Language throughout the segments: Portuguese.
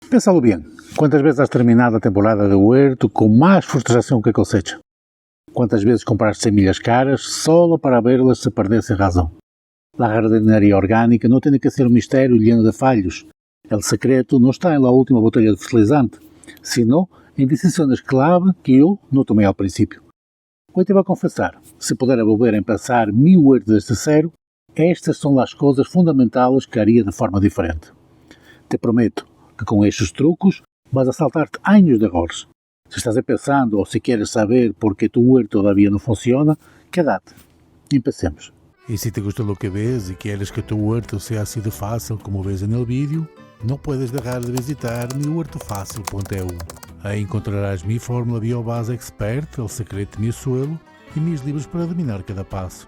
Pénsalo bien, quantas vezes has terminado a temporada de huerto con más frustración que cosecha? ¿Cuántas veces compraste semillas caras solo para verlas se perder sin razón? La jardinería orgánica no tiene que ser un misterio lleno de fallos. El secreto no está en la última botella de fertilizante, sino en decisiones clave que yo no tomé al principio. Hoy te voy a confesar, si pudiera volver a empezar mi huerto desde cero, estas son las cosas fundamentales que haría de forma diferente. Te prometo que con estos trucos vas a saltar-te años de errores. Si estás pensando o si quieres saber por qué tu huerto todavía no funciona, quédate. Empecemos. Y si te gusta lo que ves y quieres que tu huerto sea así de fácil como ves en el vídeo, no puedes dejar de visitar mihuertofacil.eu. Ahí encontrarás mi fórmula Biobase Expert, el secreto de mi suelo y mis libros para dominar cada passo.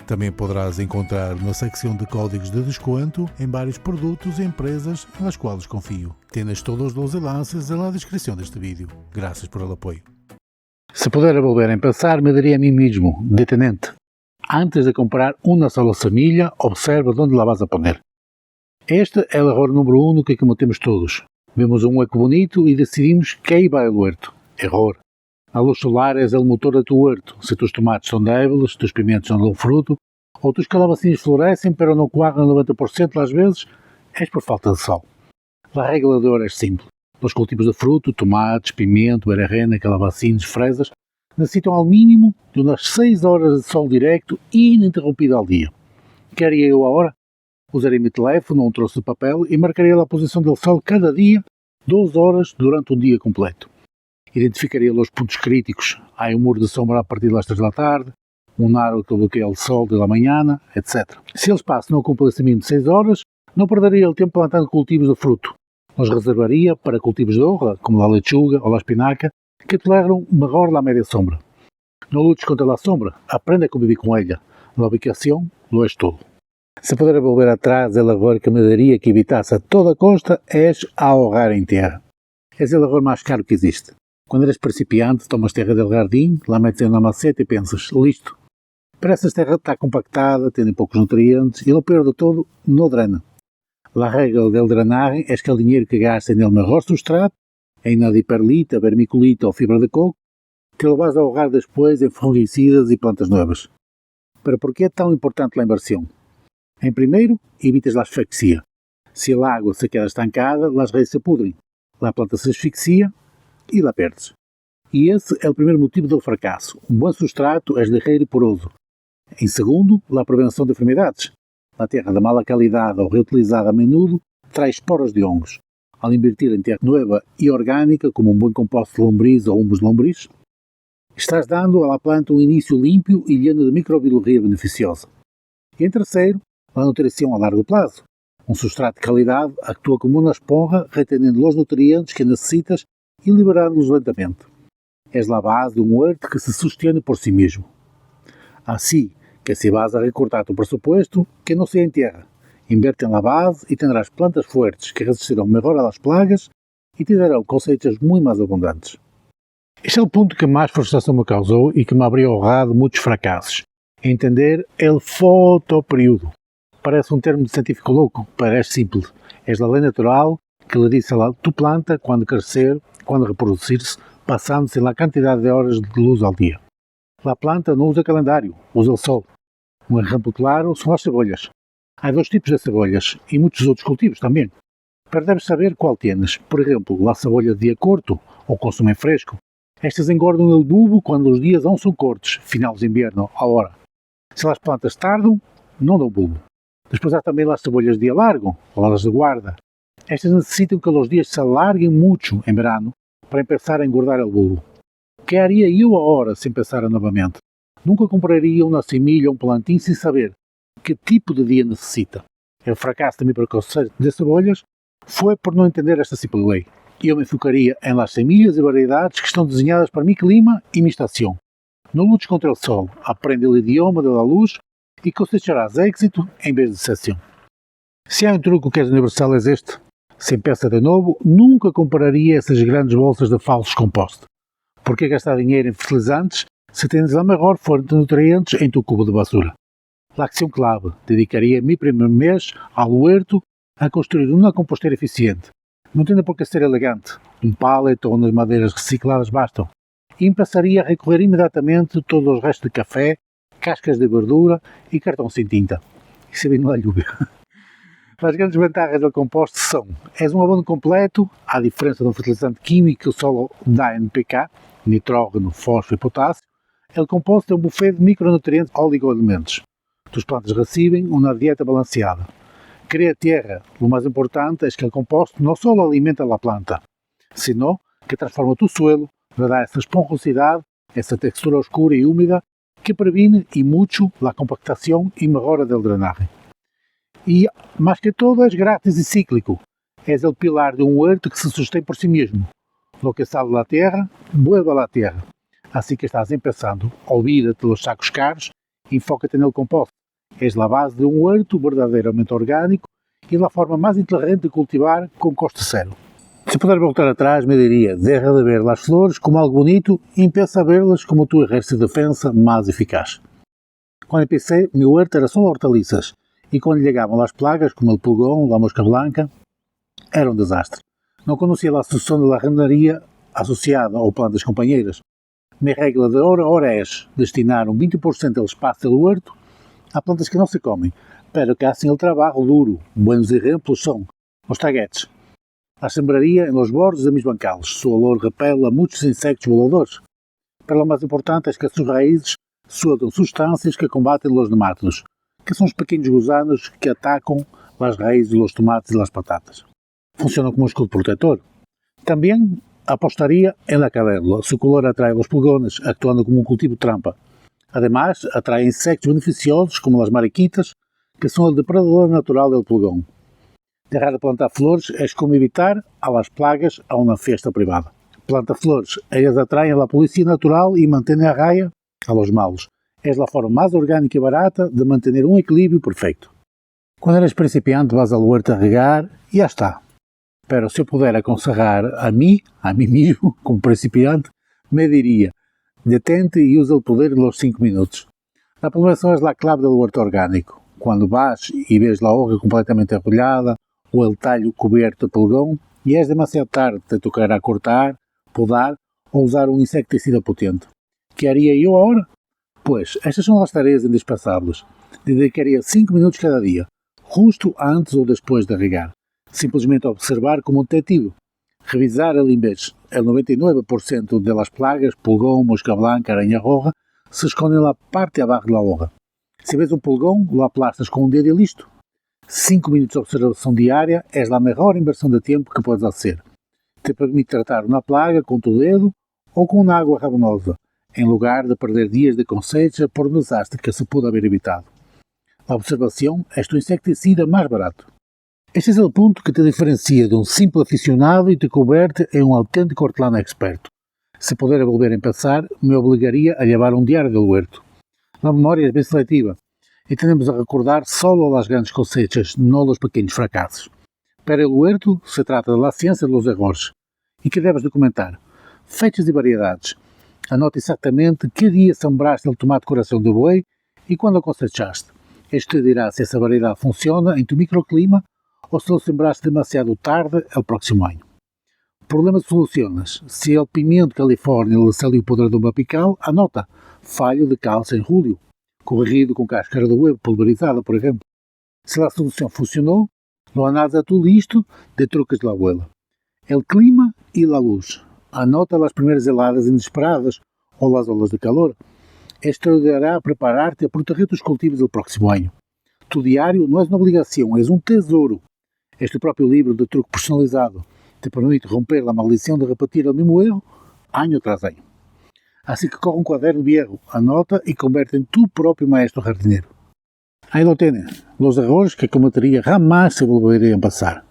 Também poderás encontrar na secção de códigos de desconto em vários produtos e empresas nas quais confio. Tienes todos os enlaces na descrição deste vídeo. Graças por el apoio. Se pudiera volver a empezar, me diría a mí mismo, detenente. Antes de comprar una sola semilla, observa dónde la vas a poner. Este é o erro número 1 que cometemos todos. Vemos um hueco bonito e decidimos que aí vai o huerto. Error. A luz solar é o motor do teu huerto. Se tus tomates são débiles, se tus pimentos não dão fruto, ou tus calabacinhos florescem, pero não coagem 90% das vezes, és por falta de sol. A regra de ouro é simples. Os cultivos de fruto, tomates, pimento, berenjena, calabacinhos, fresas, necessitam ao mínimo de umas 6 horas de sol direto e ininterrompido ao dia. O que haria eu agora? Usaria meu telefone ou um troço de papel e marcaria a posição do sol cada dia, 12 horas durante um dia completo. Identificaria os pontos críticos. Há um muro de sombra a partir das 3 da tarde, um aro que bloqueia o sol da manhã, etc. Se o espaço não cumpre esse mínimo de 6 horas, não perderia o tempo plantando cultivos de fruto. Os reservaria para cultivos de honra, como a lechuga ou a espinaca, que toleram melhor a média sombra. Não lutes contra a sombra, aprenda a conviver com ela. A ubicação lo é tudo. Se puder volver atrás, el error que me daria que evitasse a toda costa é ahorrar em terra. Esse é o error mais caro que existe. Quando eres principiante, tomas terra del jardim, la metes em uma maceta e pensas, listo. Parece que esta terra está compactada, tem poucos nutrientes e, o pior de todo, não drena. A regra del drenaje é que o dinheiro que gastas nele melhor substrato, em nadiperlita, vermiculita ou fibra de coco, que lo vas a ahorrar depois em fungicidas e plantas novas. Pero por que é tão importante a inversão? Em primeiro, evitas a asfixia. Se a água se queda estancada, as raízes se pudrem. A planta se asfixia e la perdes. E esse é o primeiro motivo do fracasso. Um bom substrato é ligeiro e poroso. Em segundo, a prevenção de enfermidades. A terra de mala qualidade ou reutilizada a menudo traz esporas de hongos. Ao invertir em terra nova e orgânica, como um bom composto de lombriz ou humus de lombriz, estás dando à planta um início limpo e lleno de microbiologia beneficiosa. E em terceiro, a nutrição a largo prazo. Um substrato de qualidade atua como uma esponja, retendo os nutrientes que necessitas e liberando-los lentamente. És a base de um huerto que se sustenta por si mesmo. Assim que se vas a recortar tu presupuesto, que não seja em terra. Inverte na base e tendrás plantas fortes que resistirão melhor às plagas e te darão cosechas muito mais abundantes. Este é o ponto que mais frustração me causou e que me abriu ahorrado muitos fracassos. Entender o fotoperíodo. Parece um termo de científico louco, parece simples. É a lei natural que lhe diz a tu planta quando crescer, quando reproduzir-se, passando-se a quantidade de horas de luz ao dia. A planta não usa calendário, usa o sol. Um exemplo claro são as cebolhas. Há 2 tipos de cebolhas e muitos outros cultivos também. Pero deves saber qual tienes. Por exemplo, a cebolha de dia curto ou consumo fresco. Estas engordam o bulbo quando os dias não são curtos, final de inverno, a hora. Se as plantas tardam, não dão bulbo. Depois há também as cebolhas de dia largo, ou as de guarda. Estas necessitam que os dias se alarguem muito em verano para empezar a engordar o bulbo. O que haria eu agora sem pensar novamente? Nunca compraria uma semilha ou um plantio sem saber que tipo de dia necessita. O fracasso de meu preconceito de cebolhas foi por não entender esta simples lei. Eu me focaria em las semilhas e variedades que estão desenhadas para meu clima e minha estação. Não lutes contra o sol, aprende o idioma da luz e cosecharás êxito em vez de decepção. Se há um truque que é universal é este. Sem peça de novo, nunca compraria essas grandes bolsas de falsos compost. Por que gastar dinheiro em fertilizantes se tens a maior fonte de nutrientes em teu cubo de basura? A ação clave, dedicaria meu primeiro mês ao huerto a construir uma composteira eficiente, Não tendo por que ser elegante, um pallet ou umas madeiras recicladas bastam. E passaria a recolher imediatamente todos os restos de café, cascas de verdura e cartão sem tinta. Isso é bem na lluvia. As grandes vantagens do composto são: és um abono completo, à diferença de um fertilizante químico que só dá NPK, nitrógeno, fósforo e potássio. O composto é um buffet de micronutrientes oligoelementos. As plantas recebem uma dieta balanceada. Cria terra. O mais importante é que o composto não só alimenta a planta, sino que transforma o suelo, le dá essa esponjosidade, essa textura oscura e úmida que previne y mucho la compactación y mejora del drenaje. Y, más que todo, es gratis y cíclico. Es el pilar de un huerto que se sostiene por sí mismo. Lo que sale de la tierra, vuelve a la tierra. Así que estás empezando, olvídate de los sacos caros y enfócate en el composto. Es la base de un huerto verdaderamente orgánico y la forma más inteligente de cultivar con coste cero. Se puder voltar atrás, me diria, deja de ver as flores como algo bonito e empieza a verlas como tu ejército de defensa más eficaz. Quando empecé, meu huerto era só hortaliças e quando chegavam as plagas, como o pulgão, a mosca blanca, era um desastre. Não conhecia a solução da jardineria associada ou plantas companheiras. Minha regra de hora é destinar 20% do espaço do huerto a plantas que não se comem, pero que hacen el trabajo duro. Buenos exemplos são os taguetes. La sembraría en los bordes de mis bancales. Su olor repele a muitos insectos voladores. Pero lo más importante es que sus raízes sueltam sustancias que combatem los nematodos, que são os pequenos gusanos que atacam as raízes dos tomates e das patatas. Funcionam como escudo protetor. Também apostaría en la caléndula. Su color atrae los pulgones, actuando como un cultivo trampa. Además, atrae insectos beneficiosos como las mariquitas, que são o depredador natural do pulgão. Dejar de plantar flores é como evitar a las plagas a uma festa privada. Planta flores, ellas atraem a policía natural e mantêm a raya a los malos. Es la forma más orgánica y barata de mantener un equilibrio perfecto. Cuando eres principiante vas al huerto a regar y ya está. Pero si yo pudiera aconsejar a mí mismo, como principiante, me diría, detente y usa el poder de los 5 minutos. La población es la clave del huerto orgánico. Cuando vas y ves la hoja completamente arrollada o el tallo cubierto de pulgón, y es demasiado tarde, te tocará cortar, podar o usar un insecticida potente. ¿Qué haría yo ahora? Pues, estas son las tareas indispensables. Dedicaría 5 minutos cada día, justo antes ou depois de regar. Simplesmente observar como um detetive. Revisar el invés. El 99% de las plagas, pulgón, mosca blanca, aranha roja, se esconden na parte de abaixo da hoja. Se ves um pulgón, lo aplastas com um dedo e listo. 5 minutos de observação diária é a melhor inversão de tempo que podes fazer. Te permite tratar uma plaga com tu dedo ou com uma água rabanosa, em lugar de perder dias de cosecha por um desastre que se pudo haver evitado. A observação é o insecticida mais barato. Este é o ponto que te diferencia de um simples aficionado e te converte em um autêntico hortelano experto. Se puder volver a pensar, me obrigaria a levar um diário do huerto. A memória é bem seletiva e tendemos a recordar solo as grandes cosechas, não os pequenos fracassos. Para o huerto, se trata da ciência dos erros. E que deves documentar? Feitas e variedades. Anote exatamente que dia sembraste o tomate coração de boi e quando o cosechaste. Este te dirá se essa variedade funciona em tu microclima ou se o sembraste demasiado tarde o próximo ano. Problema de solucionas. Se o pimento Califórnia lhe saiu o poder de uma pical, anota. Falho de calça em julho. Corrigido com cáscara de huevo pulverizada, por exemplo. Se a solução funcionou, não há nada a tu listo de truques de la abuela. El clima e la luz. Anota as primeiras heladas inesperadas ou as olas de calor. Esto ayudará a preparar-te a proteger os cultivos do próximo ano. Tu diário não é uma obrigação, é um tesouro. Este próprio livro de truque personalizado te permite romper a maldição de repetir o mesmo erro ano tras ano. Assim que corre um caderno viejo, anota e converte em tu próprio maestro jardineiro. Aí lo tienen, los errores que cometeria jamais se volverían a passar.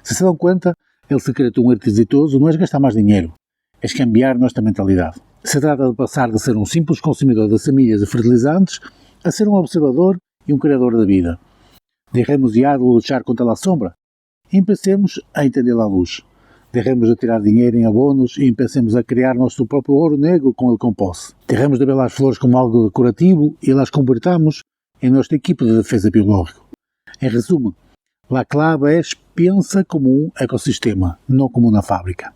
Se dão conta, o secreto de um huerto exitoso não é gastar mais dinheiro, é cambiar nossa mentalidade. Se trata de passar de ser um simples consumidor de semilhas e fertilizantes a ser um observador e um criador da vida. Dejemos ya de luchar contra a sombra e empecemos a entender a luz. Dejemos de tirar dinheiro em abonos e empecemos a criar nosso próprio ouro negro com o composto. Dejemos de ver as flores como algo decorativo e las convertamos em nossa equipe de defesa biológica. Em resumo, a clave é Pensa como um ecossistema, não como uma fábrica.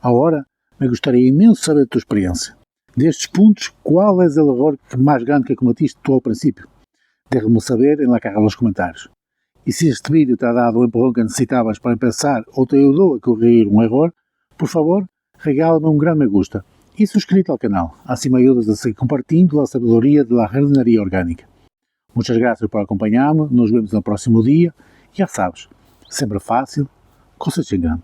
Agora, me gostaria imenso saber a tua experiência. Destes pontos, qual é o erro mais grande que cometiste tu ao princípio? Deixa-me saber na caja dos comentários. E se este vídeo te ha dado o empurrão que necessitavas para pensar ou te ajudou a corrigir um erro, por favor, regala-me um grande me gusta e subscríbete ao canal. Assim me ayudas a seguir compartilhando a sabedoria da jardineria orgânica. Muchas gracias por acompanhar-me, nos vemos no próximo dia e já sabes, sempre fácil, cosecha em grande.